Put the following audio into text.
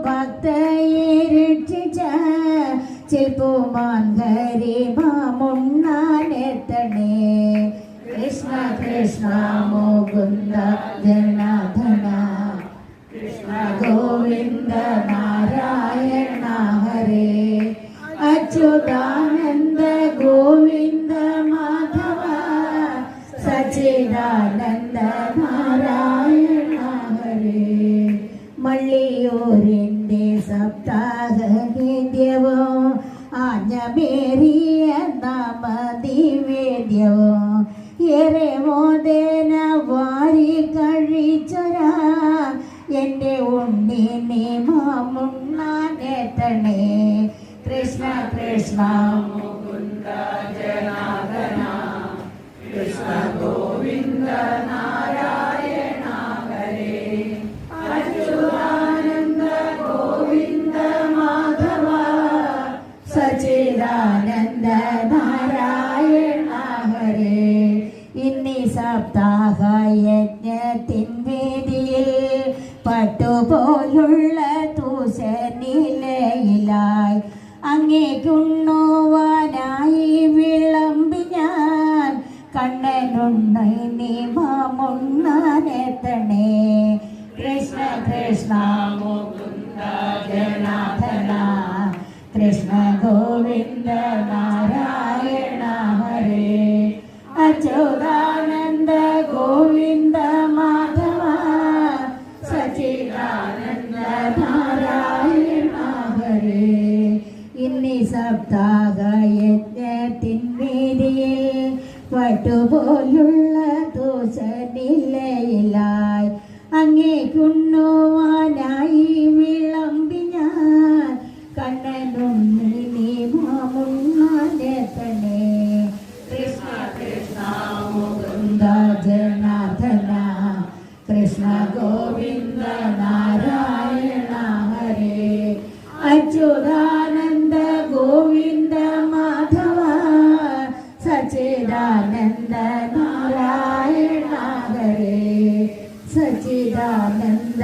ഭക്തയെ രക്ഷിച്ച ചിൽപ്പുമാൻ ഗരിമാമുണ്ണാനെത്തണേ. കൃഷ്ണ കൃഷ്ണ മുകുന്ദ ജനാർദ്ദന കൃഷ്ണ ഗോവിന്ദ നാരായണ ഹരേ. അച്യുതാനന്ദ ഗോവിന്ദ മാധവ സച്ചിദാനന്ദ നാരായണ ഹരേ. മള്ളിയൂരിൻ്റെ സപ്താഹനിത്യവും ആഞ്ഞമേറിയ നാമനിവേദ്യവും ഏറെ മോദേന വാരി കഴിച്ചൊരാ എൻ്റെ ഉണ്ണിനെ മാമുണ്ണാനെത്തണേ. കൃഷ്ണ കൃഷ്ണ മുകുന്ദ ജനാർദ്ദന കൃഷ്ണ ഗോവിന്ദ നാരായണ ഹരേ. അച്യുതാനന്ദ ഗോവിന്ദ മാധവ സച്ചിദാനന്ദ നാരായണ ഹരേ. ഇന്നീ സപ്താഹ യജ്ഞത്തിൻ വേദിയിൽ പട്ടുപോലുള്ള തൂശനിലയിലായി അങ്ങേക്കുണ്ണുവാനായി വിളമ്പി ഞാൻ കണ്ണനുണ്ണി നീ മാമുണ്ണാനെത്തണേ. കൃഷ്ണ കൃഷ്ണ മുകുന്ദ ജനാർദ്ദന കൃഷ്ണ ഗോവിന്ദ നാരായണ ഹരേ. അച്യുതാനന്ദ ഗോവിന്ദ മാധവ സച്ചിദാനന്ദ നാരായണ ഹരേ. ഇന്നീ സപ്താഹ യജ്ഞത്തിൻ വേദിയിൽ പട്ടുപോലുള്ള ദോഷനിലയിലായി അങ്ങേക്കുണ്ണുവാനായി വിളമ്പി ഞാൻ കണ്ണനുണ്ണി നീ മാമുണ്ണാനെത്തണേ. കൃഷ്ണ കൃഷ്ണ മുകുന്ദ ജനാർദ്ദന കൃഷ്ണ ഗോവിന്ദ നാരായണ ഹരേ. അച്യുതാനന്ദ ഗോവിന്ദ മാധവ സച്ചിദാനന്ദ നാരായണ ഹരേ. സച്ചിദാനന്ദ